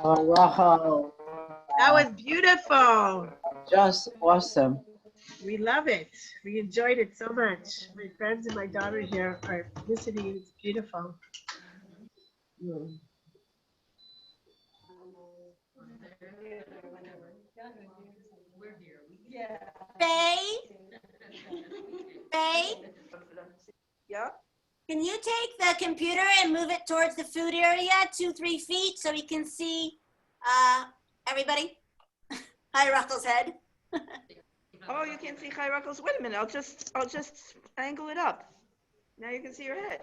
Oh, wow. That was beautiful. Just awesome. We love it. We enjoyed it so much. My friends and my daughter here are listening. It's beautiful. Mm. Faye, Faye, Yeah. can you take the computer and move it towards the food area 2-3 feet so we can see everybody? Hi, Ruckles head. Oh, you can't see Chayrakos. Wait a minute. I'll just angle it up. Now you can see your head.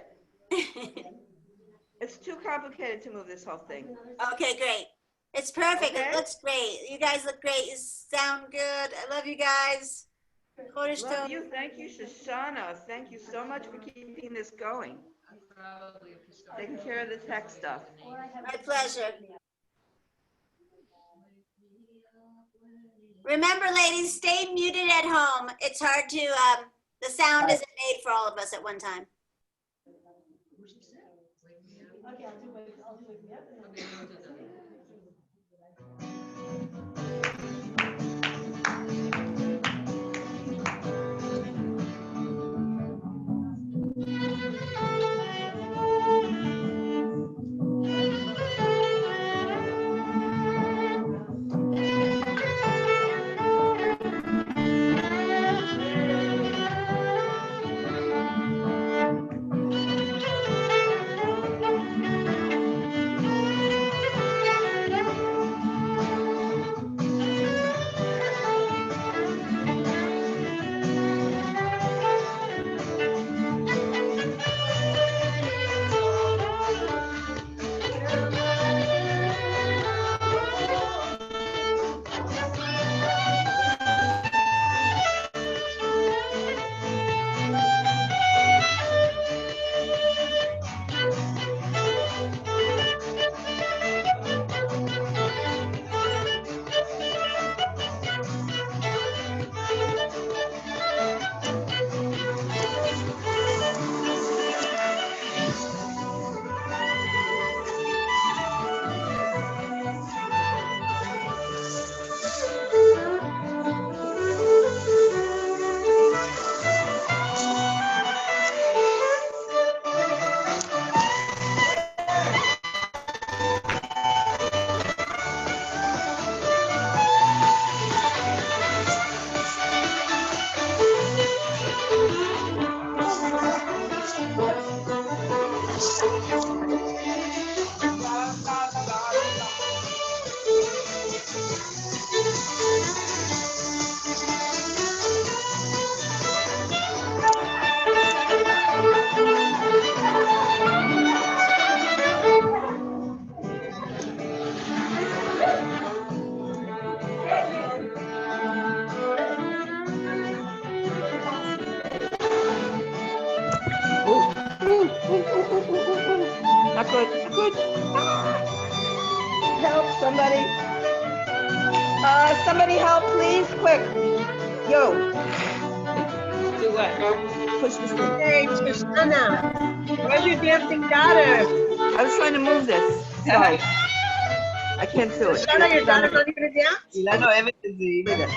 It's too complicated to move this whole thing. Okay, great. It's perfect. Okay. It looks great. You guys look great. You sound good. I love you guys. Chodesh Love Tov. you. Thank you, Shoshana. Thank you so much for keeping this going. Taking care of the tech stuff. My pleasure. Remember, ladies, stay muted at home. It's hard to, the sound isn't made for all of us at one time. Not good. Not good. Help somebody. Somebody help, please, quick. Yo. Do what? Push this thing. Hey, Shoshana, where's your dancing daughter? I was trying to move this. Sorry. I can't do it. Shoshana, your daughter's not even gonna dance? Ya no evidency. Wait a minute.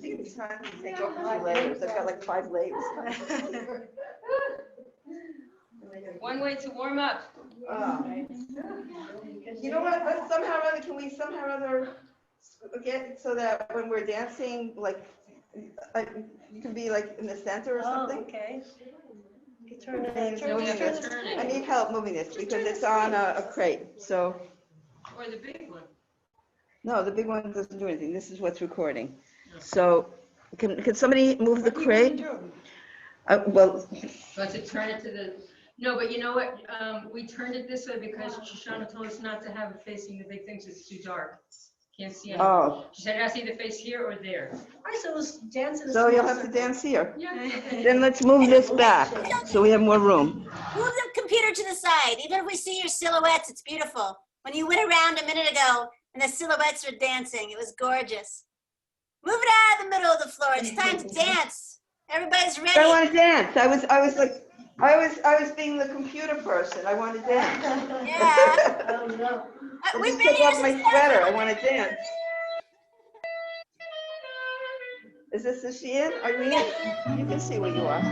It's time to take off a few layers. I've got like 5 layers. One way to warm up. You know what? Let's somehow or other, can we somehow or other get so that when we're dancing, like, you can be like in the center or something? Okay. Turn So we have to turn I it. need help moving this because it's on a crate, so, Or the big one. no, the big one doesn't do anything. This is what's recording. So, can somebody move the crate? Well, But to turn it to the, no, but you know what? We turned it this way because Shoshana told us not to have it facing the big things. It's too dark. Can't see anything. oh, She said it has to either face here or there. I said, let's dance in a so small you'll have to circle. dance here. Yeah. Okay. Then let's move this back so we have more room. Move the computer to the side. Even if we see your silhouettes, it's beautiful. When you went around a minute ago and the silhouettes were dancing, it was gorgeous. Move it out of the middle of the floor. It's time to dance. Everybody's I ready. want to dance. I was like, I was being the computer person. I want to dance. Yeah. Oh, no. I We've just been took here off my since sweater. I want to dance. Is she in? Irene, you can see where you are.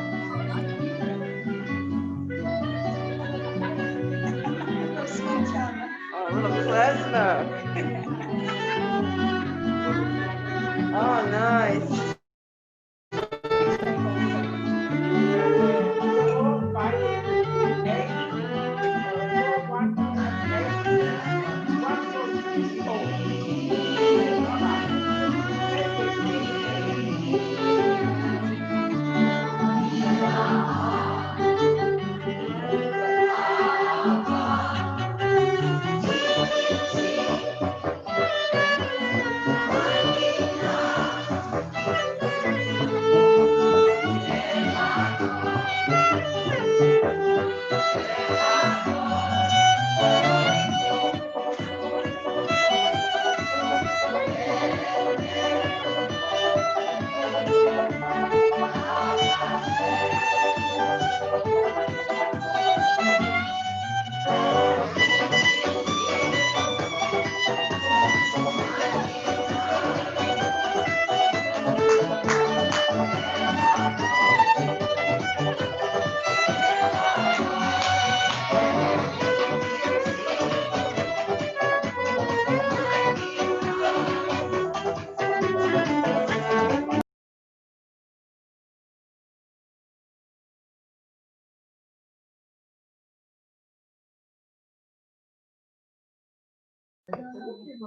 Oh, a little klezmer. Oh, nice.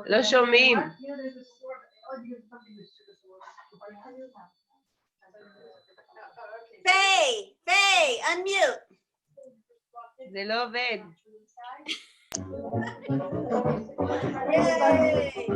לא שומעים. Faye, unmute. זה לא עובד. Yay.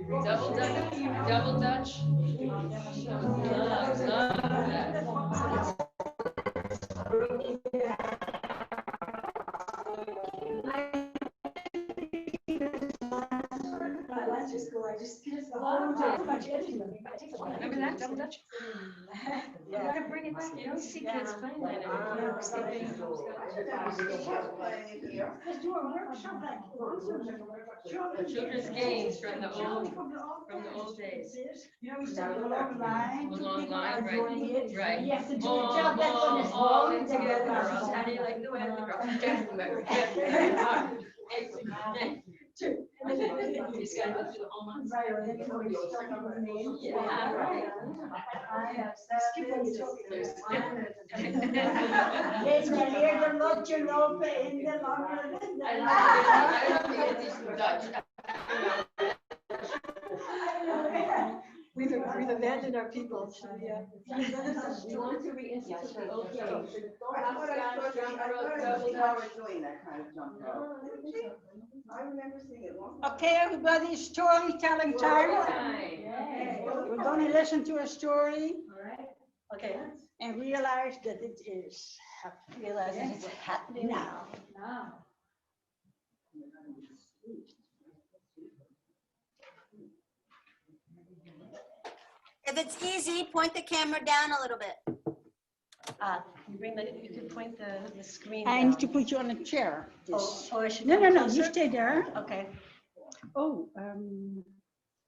Double Dutch. Double Dutch. Love that. Remember that double Dutch? You gotta bring it back. You don't see kids playing that anymore. Children's games from the old days. A long line. A long line, right? Right. You have to do All, it till that one is all long. together, girls. How do you like the weather, girls? January, February, March, April, May, June. You just gotta go through the whole month. Yeah, right. Deze leerde lotje lopen in de lange. I don't think it's Dutch. We've abandoned our people. You want to reinstitute the old days. I thought doing that kind of jump rope. I remember seeing it long. Okay, everybody, it's storytelling time. We're going to listen to a story Okay. and realize that it is Realize that it's happening now. If it's easy, point the camera down a little bit. You can point the screen I down. need to put you on a chair. I should No, come no, no, you closer? stay there. Okay. Oh,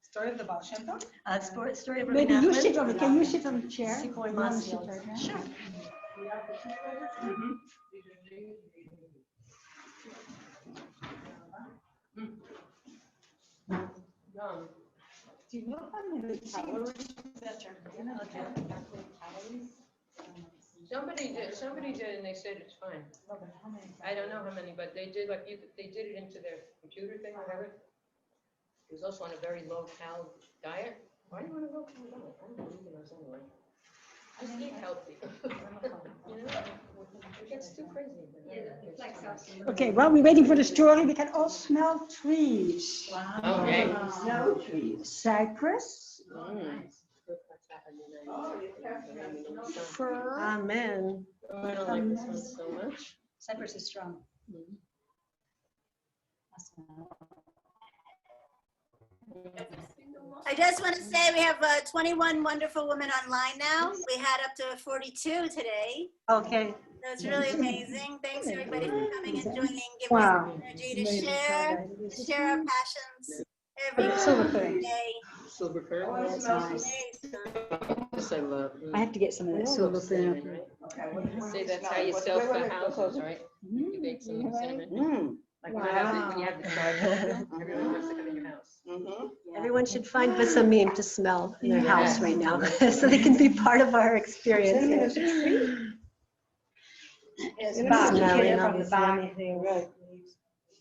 Story of the Baal Shem Tov? Story of Rabbi maybe you Nachman. sit on it. Can you sit on the chair? Sipor You wanna Masio. sit right there? Sure. Do you know how many calories? Okay. Somebody did, and they said it's fine. I don't know how many, but they did, like, they did it into their computer thing, or whatever. It was also on a very low-cal diet. Why do you want to go for a diet? I don't believe in those anyway. Just eat healthy. You know, it gets too crazy. Okay, while we're waiting for the story, we can all smell trees. Okay. Snow trees. Cypress, fir. Amen. I don't like this one so much. Cypress is strong. I just want to say we have 21 wonderful women online now. We had up to 42 today. Okay. That's really amazing. Thanks everybody for coming and joining, giving Wow. us energy to share our passions every Silver day. Silver fir. Oh, it smells Yes, I love. I have to get some of that silver Cinnamon, fir. right? Okay, what does it Say that's smell how you like? sell Wait, for wait, wait, houses, right? You bake some cinnamon. Mm. Like when you have the charge, everyone wants to come in your house. Mhm. Everyone should find Visamim to smell in their house right now, so they can be part of our experience. Cinnamon is a tree. It's Cinnamon is a tree. Smelling, obviously, anything. Right.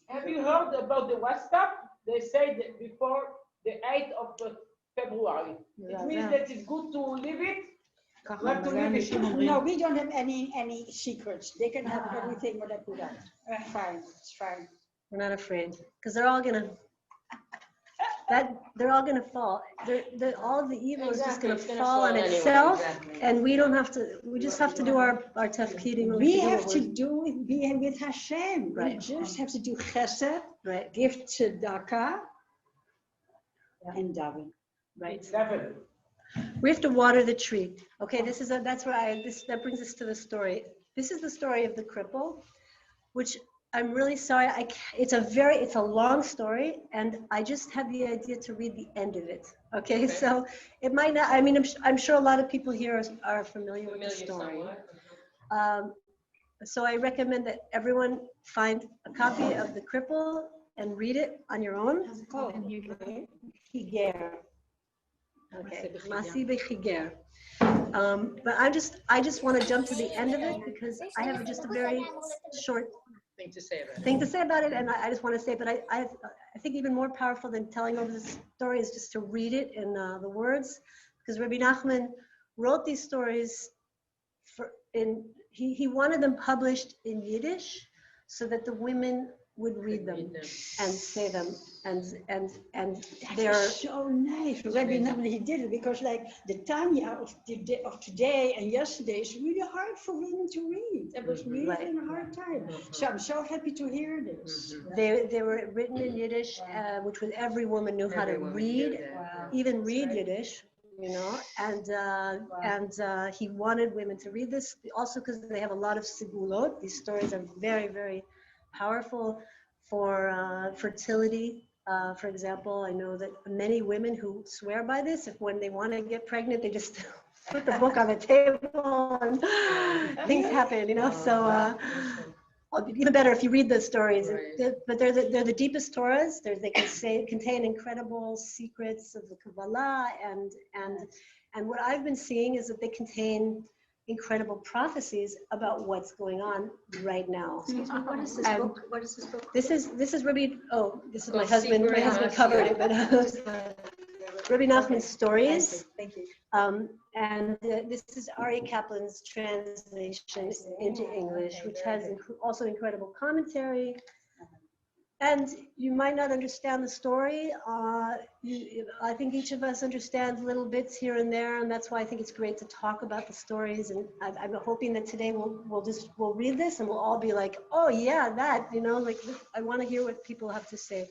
Have you heard about the WhatsApp? They say that before the 8th of February. It means that it's good to leave it. You have to leave it. No, we don't have any secrets. They can have everything whatever we want. Fine, it's fine. We're not afraid, because they're all gonna fall. All of the evil is just gonna fall on itself, and we don't have to. We just have to do our tefkidim. We have to do it being with Hashem. Right. We just have to do chesed, Right, give tzedakah, and daven. right. Seven. We have to water the tree. Okay, that brings us to the story. This is the story of the cripple, which I'm really sorry. It's a long story, and I just had the idea to read the end of it. Okay, so it might not. I mean, I'm sure a lot of people here are familiar with the story. So I recommend that everyone find a copy of the cripple and read it on your own. Higer. Okay, Masi bechiger. But I just want to jump to the end of it because I have just a very short Thing to say about it. thing to say about it, and I just want to say, but I think even more powerful than telling over the story is just to read it in the words, because Rabbi Nachman wrote these stories he wanted them published in Yiddish so that the women would read them and say them. and They're they're so nice. Rabbi Nachman, he did it because like the Tanya of today and yesterday is really hard for women to read. It was really Right. a hard time. So I'm so happy to hear this. they were written in Yiddish, which was every woman knew how to read, even read Yiddish, you know, and he wanted women to read this also because they have a lot of sigulot. These stories are very, very powerful for fertility. For example, I know that many women who swear by this, if when they want to get pregnant, they just put the book on the table and things happen, you know. So even better if you read the stories. But they're the deepest Torahs. They can contain incredible secrets of the Kabbalah, and what I've been seeing is that they contain incredible prophecies about what's going on right now. What is this And book? What is this book? This is Rabbi. Oh, this is my Called husband. Secret My husband covered it, but Rabbi Nachman's stories. Thank you. And this is Ari Kaplan's translation into English, which has also incredible commentary. And you might not understand the story. I think each of us understands little bits here and there, and that's why I think it's great to talk about the stories. And I'm hoping that today we'll read this and we'll all be like, oh yeah, that, you know, like I want to hear what people have to say.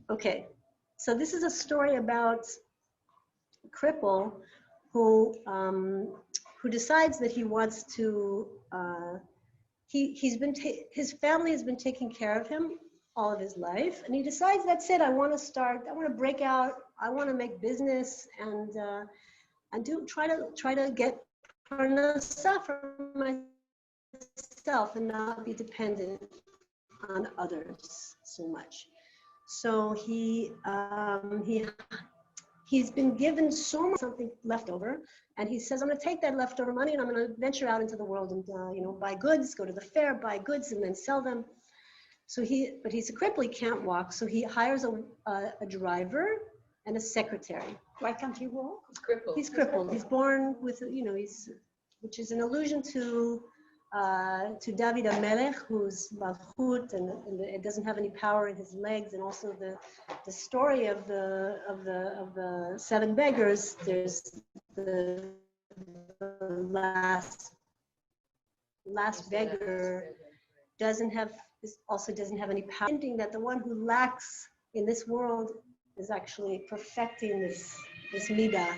Okay. So this is a story about a cripple who decides that he wants to. His family has been taking care of him all of his life, and he decides that's it. I want to break out. I want to make business and try to get parnasa for myself and not be dependent on others so much. So he's been given so much something left over, and he says, I'm going to take that leftover money and I'm going to venture out into the world and buy goods, go to the fair, buy goods, and then sell them. But he's a cripple, he can't walk, so he hires a driver and a secretary. Why can't he walk? Crippled. He's crippled. He's born with, which is an allusion to David HaMelech, who's malchut, and it doesn't have any power in his legs, and also the story of the 7 beggars. There's the last beggar also doesn't have any power. Hinting that the one who lacks in this world is actually perfecting this midah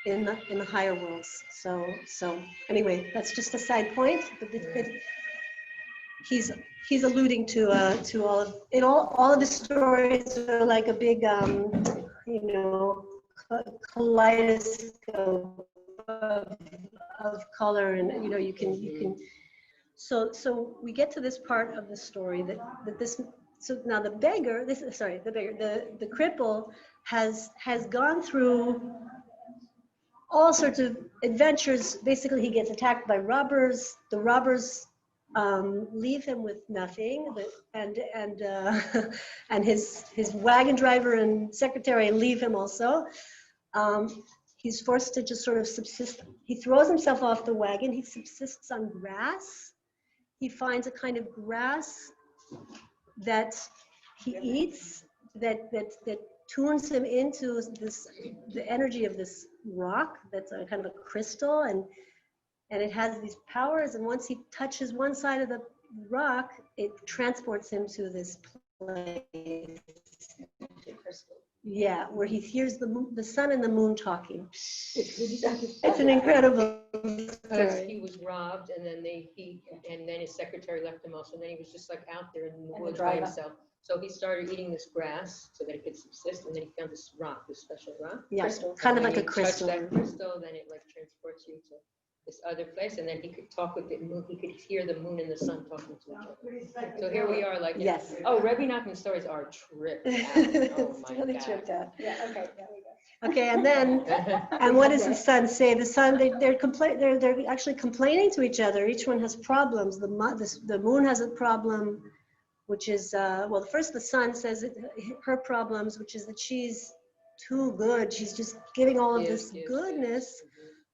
in the higher worlds. So anyway, that's just a side point. But he's alluding to all of it. All of the stories are like a big kaleidoscope of color, and you can. So we get to this part of the story that this. So now the cripple has gone through all sorts of adventures. Basically, he gets attacked by robbers. The robbers leave him with nothing, and his wagon driver and secretary leave him also. He's forced to just sort of subsist. He throws himself off the wagon. He subsists on grass. He finds a kind of grass that he eats that tunes him into the energy of this rock that's a kind of a crystal, and it has these powers, and once he touches one side of the rock, it transports him to this place. Yeah, where he hears the sun and the moon talking. It's an incredible story. He was robbed, and then his secretary left him also, and then he was just like out there in the woods by himself. So he started eating this grass so that he could subsist, and then he found this rock, this special rock. Yeah, crystal. kind of And like a when you crystal. touch that crystal, then it like transports you to this other place, and then he could talk with the moon. He could hear the moon and the sun talking to each other. So here we are, like, Yes. Oh, Rabbi Nachman's stories are tripped out. Oh It's my really God. tripped out. Yeah, okay, there we go. Okay, and what does the sun say? The sun, they're actually complaining to each other. Each one has problems. The moon has a problem, which is first the sun says her problems, which is that she's too good. She's just giving all of this goodness,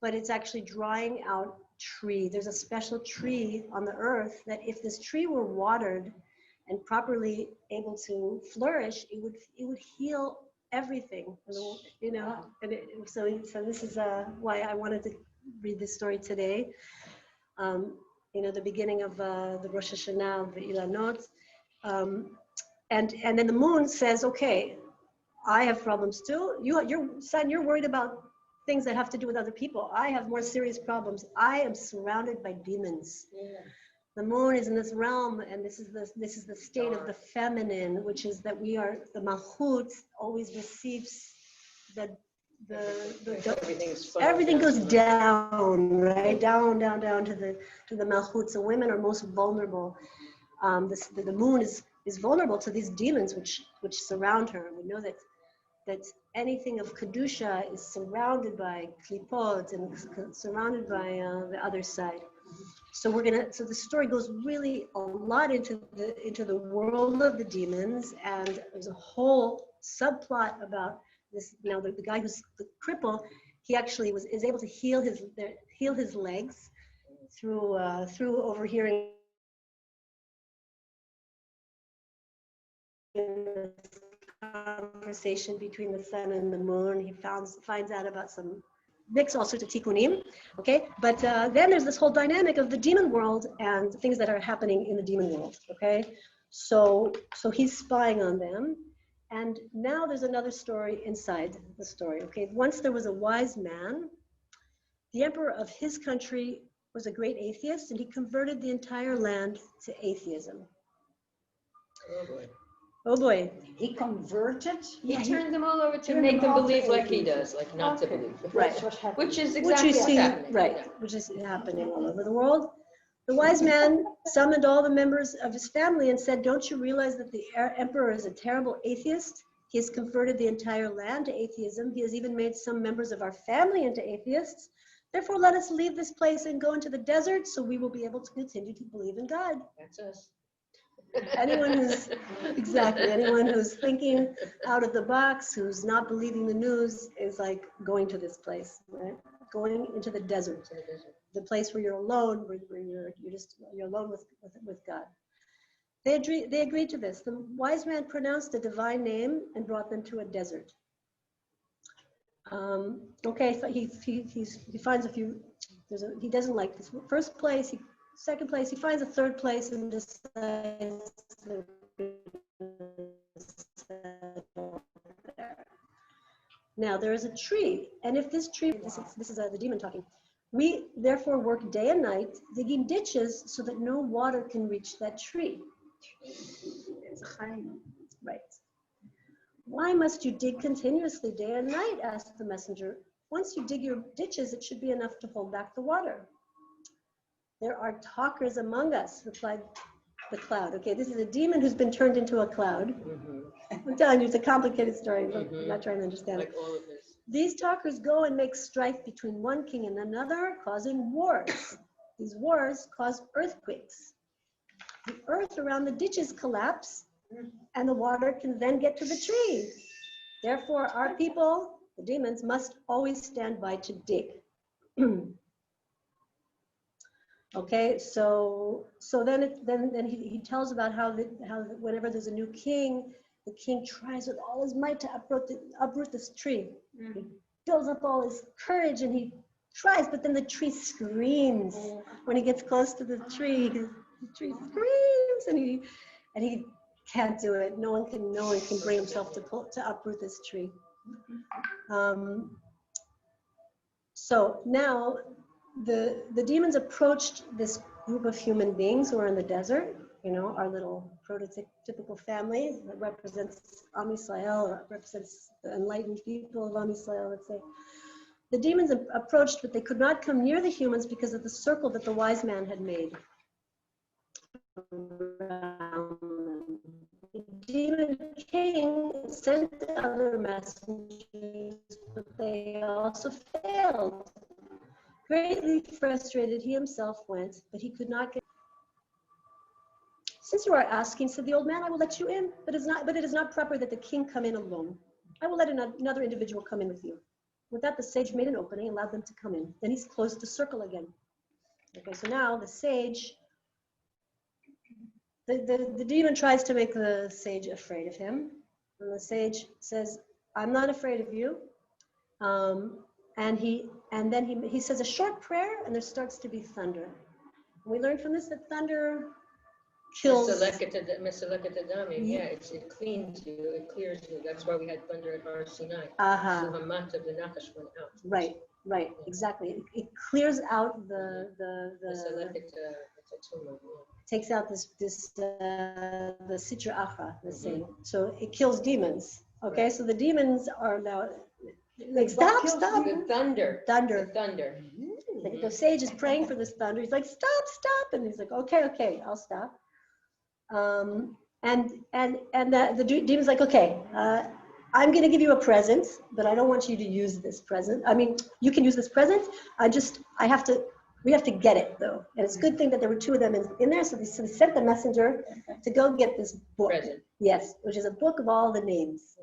but it's actually drying out tree. There's a special tree on the earth that if this tree were watered and properly able to flourish, it would heal everything, you know. And so this is why I wanted to read this story today. You know, the beginning of the Rosh Hashanah, the Ilanot, and then the moon says, okay, I have problems too. Your son, you're worried about things that have to do with other people. I have more serious problems. I am surrounded by demons. The moon is in this realm, and this is the state of the feminine, which is that we are the Malchut always receives everything goes down, right? Down to the Malchut. So women are most vulnerable. The moon is vulnerable to these demons which surround her. We know that anything of Kedusha is surrounded by klipot and surrounded by the other side. So so the story goes really a lot into the world of the demons, and there's a whole subplot about this. Now the guy who's the cripple, he actually is able to heal his legs through overhearing conversation between the sun and the moon. He finds out about some mix all sorts of tikkunim, okay? But then there's this whole dynamic of the demon world and things that are happening in the demon world, okay? So he's spying on them. And now there's another story inside the story, okay? Once there was a wise man. The emperor of his country was a great atheist, and he converted the entire land to atheism. Oh, boy. Oh boy. He converted. He Yeah, turned them all over to turned make them them all to believe like he atheism. does, like not to Okay. believe. Right. That's what happened. Which is Which exactly you what's see, happening. right, Yeah. which is happening all over the world. The wise man summoned all the members of his family and said, don't you realize that the emperor is a terrible atheist? He has converted the entire land to atheism. He has even made some members of our family into atheists. Therefore, let us leave this place and go into the desert so we will be able to continue to believe in God. That's us. Anyone who's thinking out of the box, who's not believing the news, is like going to this place, right? Going into the desert, the place where you're alone, where you're alone with God. They agreed to this. The wise man pronounced a divine name and brought them to a desert. Okay, so he finds a few. He doesn't like this first place. Second place, he finds a third place and decides to settle there. Now there is a tree, and if this tree, this is the demon talking. We therefore work day and night, digging ditches so that no water can reach that tree. Right. Why must you dig continuously day and night? Asked the messenger. Once you dig your ditches, it should be enough to hold back the water. There are talkers among us, replied the cloud. Okay, this is a demon who's been turned into a cloud. I'm telling you, it's a complicated story. I'm not trying to understand it. Like all of this. These talkers go and make strife between one king and another, causing wars. These wars cause earthquakes. The earth around the ditches collapse, and the water can then get to the trees. Therefore, our people, the demons, must always stand by to dig. Okay, so then he tells about how whenever there's a new king, the king tries with all his might to uproot this tree. He builds up all his courage and he tries, but then the tree screams. When he gets close to the tree, the tree screams and he can't do it. No one can bring himself to uproot this tree. So now the demons approached this group of human beings who are in the desert, you know, our little prototypical family that represents Am Yisrael, or represents the enlightened people of Am Yisrael, let's say. The demons approached, but they could not come near the humans because of the circle that the wise man had made. The demon king sent other messengers, but they also failed. Greatly frustrated, he himself went, but he could not get. Since you are asking, said the old man, I will let you in, but it is not proper that the king come in alone. I will let another individual come in with you. With that, the sage made an opening and allowed them to come in. Then he closed the circle again. Okay, so now the sage, the demon tries to make the sage afraid of him. And the sage says, I'm not afraid of you. And then he says a short prayer, and there starts to be thunder. And we learn from this that thunder kills. Yeah, it cleans you, it clears you. That's why we had thunder at Har Sinai. Uh-huh. So Hamat of the Nachash went out. Right, exactly. It clears out the It's a tumor. takes out the sitra achra, the same. So it kills demons. Okay, Right. so the demons are now like stop. The thunder. Thunder. The thunder. Like the sage is praying for this thunder. He's like, stop, and he's like, okay, I'll stop. And the demon's like, okay, I'm going to give you a present, but I don't want you to use this present. I mean, you can use this present. We have to get it though. And it's a good thing that there were two of them in there. So they sent the messenger to go get this book. Present. Yes, which is a book of all the names.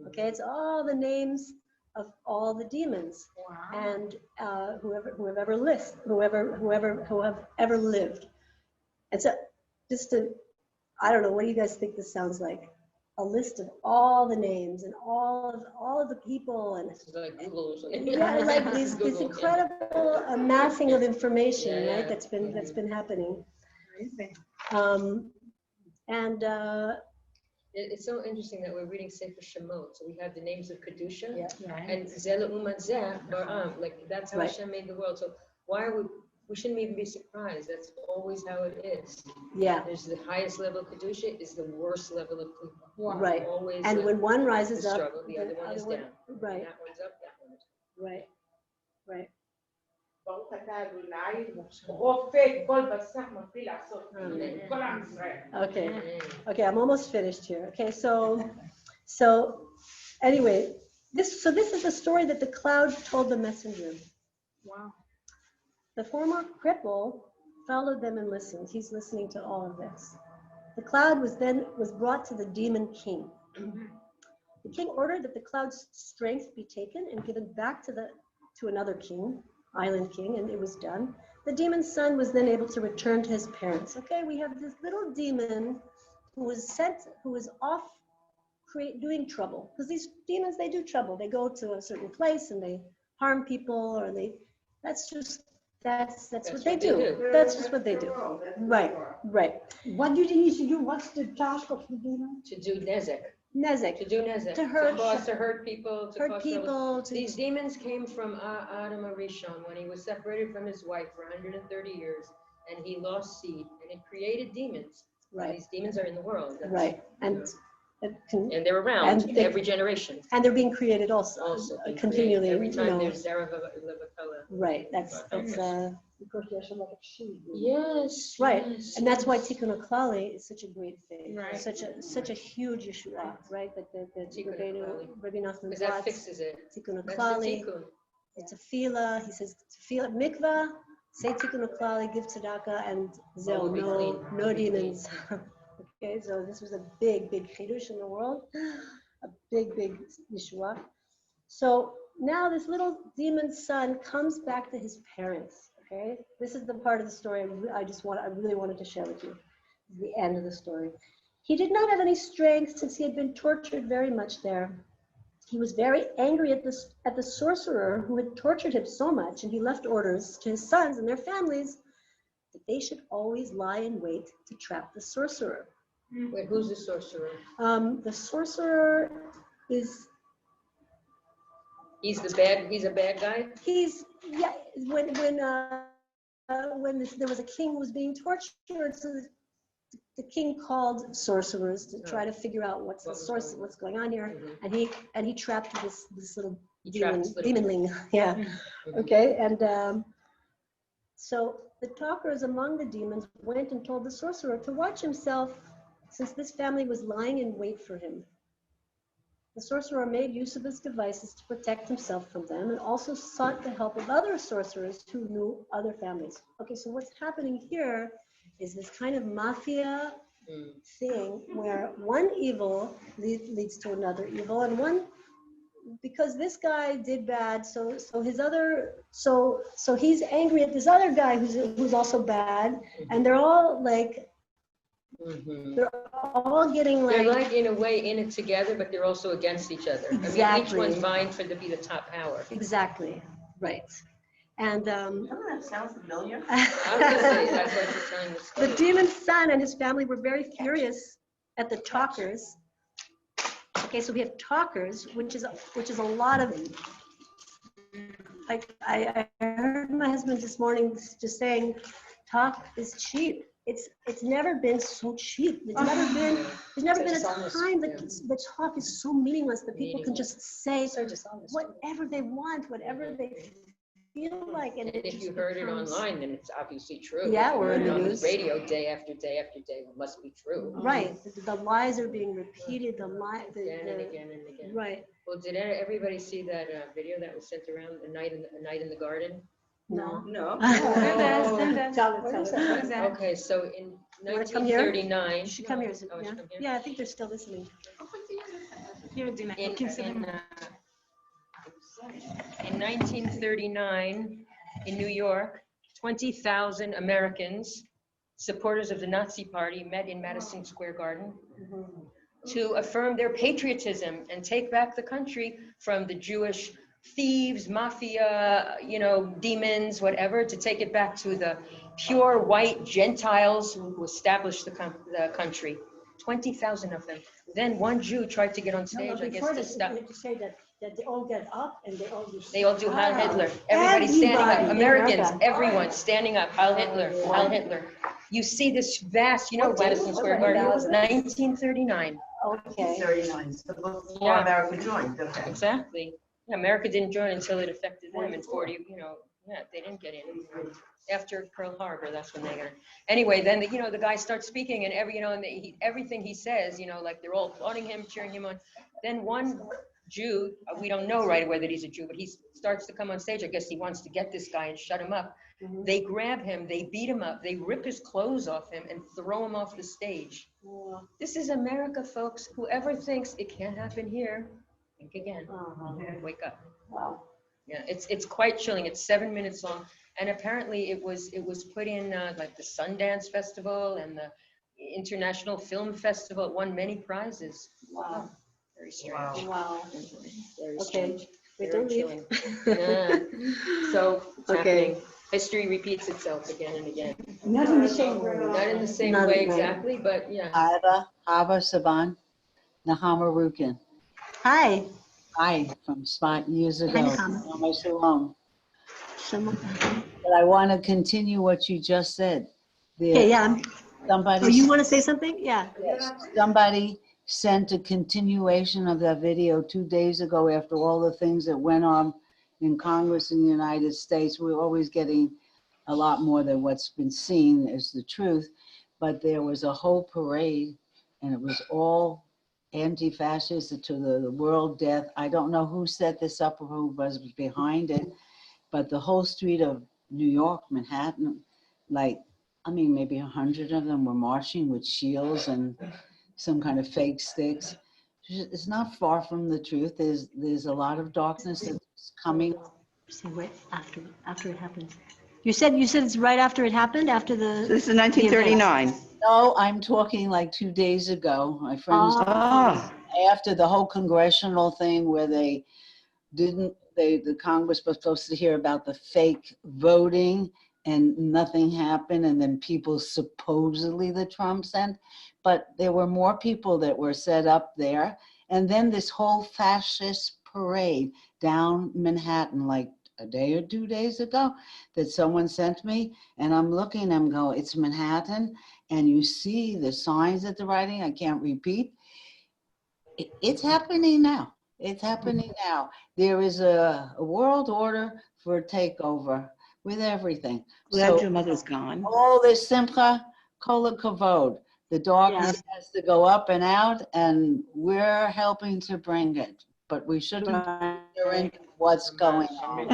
Okay, it's all the names of all the demons and who have ever lived. And so I don't know, what do you guys think this sounds like? A list of all the names and all of the people, and This is like Google or something. yeah, it's like this Google, yeah. incredible amassing of information, Yeah. right? That's been happening. It's so interesting that we're reading Sefer Shemot. So we have the names of Kedusha Yeah. and Zela Umat Zeh Bar'am. Like that's how Right. Hashem made the world. So why we shouldn't even be surprised. That's always how it is. Yeah, There's the highest level of Kedusha is the worst level of Klipa. right. Always And when one rises the up, struggle, the other one is down. Right, That one's up, that one is right. ברוך אתה אדוני, רופא כל בשר מפעיל לעשות כל עם ישראל. Okay. down. Okay, I'm almost finished here. Okay, so anyway, this is the story that the cloud told the messenger. Wow. The former cripple followed them and listened. He's listening to all of this. The cloud was brought to the demon king. The king ordered that the cloud's strength be taken and given back to another king, island king, and it was done. The demon's son was then able to return to his parents. Okay, we have this little demon who was off doing trouble. Because these demons, they do trouble. They go to a certain place and they harm people, or that's what they do. That's just what they do. Right. What do they need to do? What's the task of the demon? To do nezek. Nezek. To do nezek. To hurt people. hurt people. These demons came from Adam Arishon when he was separated from his wife for 130 years, and he lost seed, and it created demons. Right. These demons are in the world. Right. And they're around and they- every generation. and they're being created also being continually. created. Every time you know. there's Zeravavakala. Right. That's Because they're so like sheep. Yes. right. yes, And that's why yes. Tikkun Oklali is such a great thing. Right. Such a huge Yeshua, right? That Tikkun Oklali. Rabbi Nachman Because that Blatz, fixes it. Tikkun That's the Oklali. tikkun. It's a tefillah. He says tefillah mikvah, say Tikkun Oklali, give tzedakah, and All will be clean. no All will be demons. Okay, so this was a big chidush in the world, a big Yeshua. So now this little demon son comes back to his parents. Okay, this is the part of the story I really wanted to share with you. This is the end of the story. He did not have any strength since he had been tortured very much there. He was very angry at the sorcerer who had tortured him so much, and he left orders to his sons and their families that they should always lie in wait to trap the sorcerer. Wait, who's the sorcerer? The sorcerer is He's a bad guy? When there was a king who was being tortured, so the king called sorcerers to try to figure out what's going on here, and he trapped this little demonling. Yeah. Okay, and so the talkers among the demons went and told the sorcerer to watch himself, since this family was lying in wait for him. The sorcerer made use of his devices to protect himself from them, and also sought the help of other sorcerers who knew other families. Okay, so what's happening here is this kind of mafia thing where one evil leads to another evil, and because this guy did bad, so he's angry at this other guy who's also bad, and they're all like, Mhm. they're all getting They're like, like, in a way, in it together, but they're also against each other. I mean, each Exactly. one's vying for to be the top power. exactly, right. And Doesn't that sound familiar? Obviously, that's what you're telling the the story. demon's son and his family were very furious at the talkers. Okay, so we have talkers, which is a lot of, like, I heard my husband this morning just saying, talk is cheap. It's never been so cheap. There's never been a time that the talk is so meaningless that people can just say whatever they want, whatever they feel like. And And it if just you heard it becomes- online, then it's obviously true. Yeah, If you or heard in it the on the news. radio day after day after day, it must be true. Right, the lies are being repeated, Again and again and again. right. Well, did everybody see that video that was sent around, A Night in the Garden? No. No. Tell it. What is What is Okay, so in You wanna come here? 1939. You should come here, Oh, I yeah? should come here? Yeah, I think they're still listening. In 1939, in New York, 20,000 Americans, supporters of the Nazi Party, met in Madison Square Garden to affirm their patriotism and take back the country from the Jewish thieves, mafia, demons, whatever, to take it back to the pure white Gentiles who established the country. 20,000 of them. Then one Jew tried to get on stage, I guess, Before to this, stop. you have to say that they all get up and they all do. They all do Heil Hitler. Everybody's standing up. Everybody in Americans, America. everyone standing up. Heil Hitler, Heil Hitler. You see this vast, Madison Square Garden, 1939. Okay. 39, so before Yeah. America joined. Okay. Exactly. Yeah, America didn't join until it affected them in 40, they didn't get in. After Pearl Harbor, that's when they got in. Anyway, then, the guy starts speaking and everything he says, like they're all applauding him, cheering him on. Then one Jew, we don't know right away that he's a Jew, but he starts to come on stage. I guess he wants to get this guy and shut him up. They grab him, they beat him up, they rip his clothes off him and throw him off the stage. This is America, folks. Whoever thinks it can't happen here, think again. Wake up. Wow. Yeah, it's quite chilling. It's 7 minutes long, and apparently it was put in like the Sundance Festival and the International Film Festival. It won many prizes. Wow. Very strange. Wow. Very Okay. strange. Wait, Very don't leave. chilling. Yeah. So it's Okay. happening. History repeats itself again and again. Not in the same way. Not in the same Not way right. exactly, but yeah. Hava Saban, Nahama Rukin. Hi. Hi, from Spot years ago. Nahama. Nahama Shalom. Someone. But I want to continue what you just said. Okay, yeah. Somebody, Oh, you want to say something? Yeah. yes, somebody sent a continuation of that video 2 days ago after all the things that went on in Congress in the United States. We're always getting a lot more than what's been seen is the truth. But there was a whole parade and it was all anti-fascist to the world death. I don't know who set this up or who was behind it, but the whole street of New York, Manhattan, maybe 100 of them were marching with shields and some kind of fake sticks. It's not far from the truth. There's a lot of darkness that's coming. Say right after it happened. You said it's right after it happened, after the. This is 1939. No, I'm talking like 2 days ago. My friends, after the whole congressional thing where the Congress was supposed to hear about the fake voting and nothing happened, and then people supposedly the Trump sent, but there were more people that were set up there. And then this whole fascist parade down Manhattan, like a day or 2 days ago, that someone sent me, and I'm looking, I'm going, it's Manhattan, and you see the signs that they're writing, I can't repeat. It's happening now. It's happening now. There is a world order for a takeover with everything. Glad your mother's gone. All this simcha, kol kavod. The darkness has to go up and out, and we're helping to bring it. But we should be considering what's going on.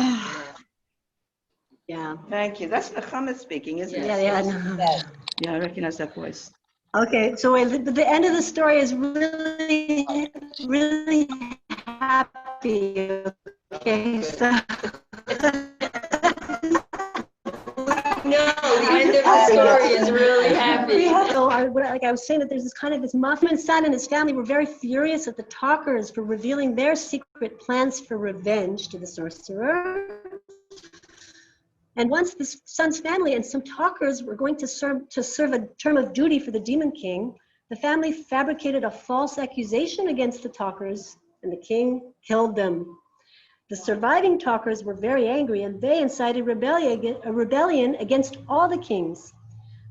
Yeah. Thank you. That's Nechama speaking, isn't it? Yeah. No. Yeah, I recognize that voice. Okay, so the end of the story is really, really happy happy. Okay, so. No, the end of the story is really happy. Like I was saying, that there's this kind of this mafia. Son and his family were very furious at the talkers for revealing their secret plans for revenge to the sorcerer. And once this son's family and some talkers were going to serve a term of duty for the demon king, the family fabricated a false accusation against the talkers, and the king killed them. The surviving talkers were very angry, and they incited a rebellion against all the kings.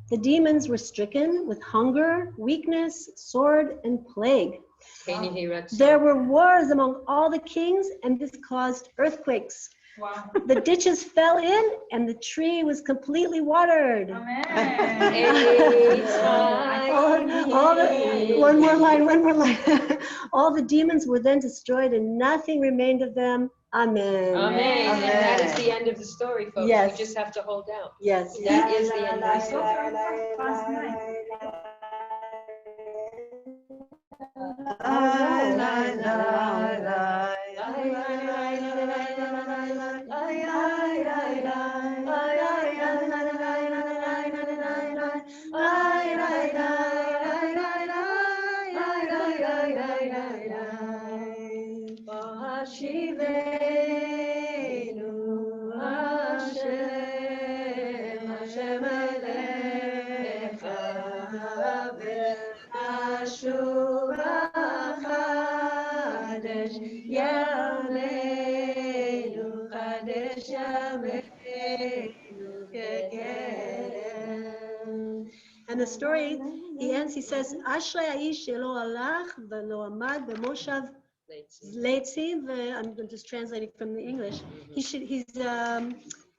The demons were stricken with hunger, weakness, sword, and plague. There were wars among all the kings, and this caused earthquakes. Wow. The ditches fell in, and the tree was completely watered. Amen. One more line. All the demons were then destroyed, and nothing remained of them. Amen. Amen. And that is the end of the story, folks. Yes. We just have to hold out. Yes. That is the end of the So story. very last night. And the story, he ends, he says, Ashrei ha'ish shelo halach v'lo amad b'moshav leitzim. I'm just translating from the English. He's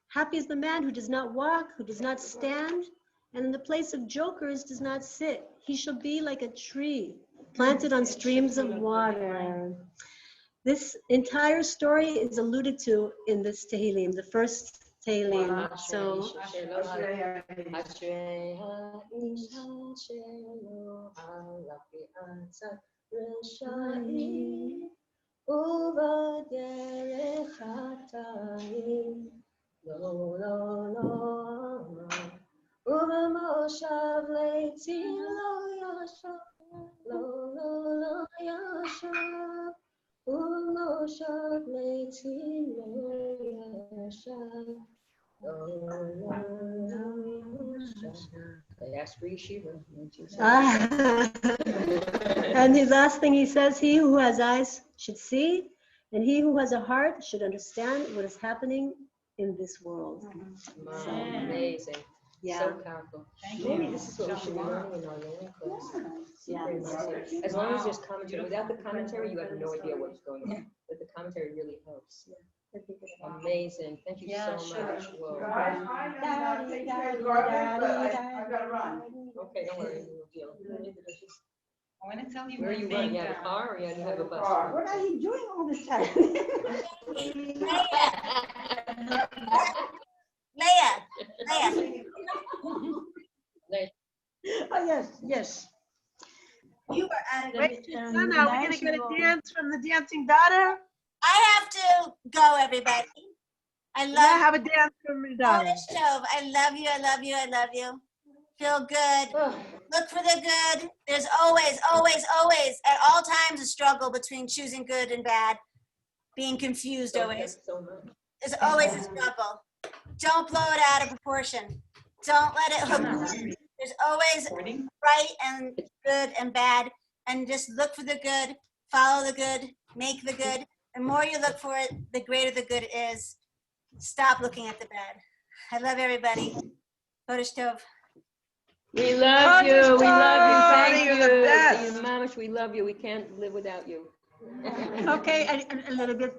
happy is the man who does not walk, who does not stand, and in the place of jokers does not sit. He shall be like a tree planted on streams of water. This entire story is alluded to in this Tehillim, the first Tehillim. So, They asked for yeshiva. and the last thing he says, he who has eyes should see, and he who has a heart should understand what is happening in this world. Wow, amazing. Yeah. So powerful. Maybe this is what we should be learning in our learning class. Yeah. As long as there's commentary. Without the commentary, you have no idea what's going on. But the commentary really helps. Amazing. Thank you so much. Whoa. Guys, I'm gonna take care of garbage, but I gotta run. Okay, don't worry. No deal. I want to tell you Where are one you thing. running? You have a car or you have a bus? What are you doing all the time? Leah. Oh, yes. You were at it. Wait, Susanna, are we gonna get a dance from the dancing daughter? I have to go, everybody. I Yeah, love have a dance from your daughter. Tov. I love you. I love you. I love you. Feel good. Look for the good. There's always, always, always, at all times, a struggle between choosing good and bad, being confused always. So much. There's always a struggle. Don't blow it out of proportion. Don't let it hook you. There's always right and good and bad, and just look for the good, follow the good, make the good. The more you look for it, the greater the good is. Stop looking at the bad. I love everybody. Chodesh Tov. We love you. We love you. Thank You're you. the best. Mamish, we love you. We can't live without you. Okay, and a little bit.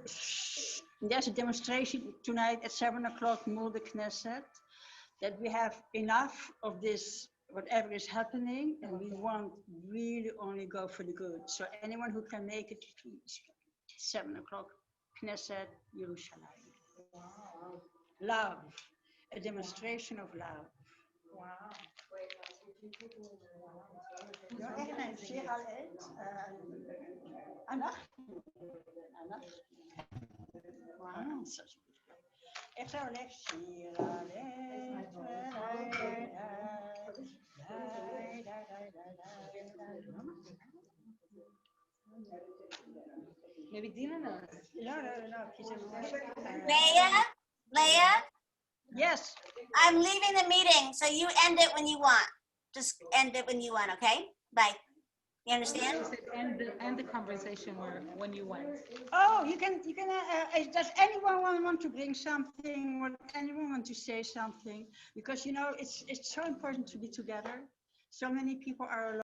There's a demonstration tonight at 7 o'clock, Mulde Knesset, that we have enough of this, whatever is happening, and we want really only go for the good. So anyone who can make it, please, 7 o'clock, Knesset, Yerushalayim. Wow. Love, a demonstration of love. Wow. Ja, echt, nee, zeer al het. Anach. such a good girl. Echt zo lekker. Sheila leeft, Maybe Dina knows. Leah, Yes. I'm leaving the meeting, so you end it when you want. Just end it when you want, okay? Bye. You understand? She said end the conversation when you went. Oh, you can, does anyone want to bring something? Would anyone want to say something? Because, you know, it's so important to be together. So many people are alone.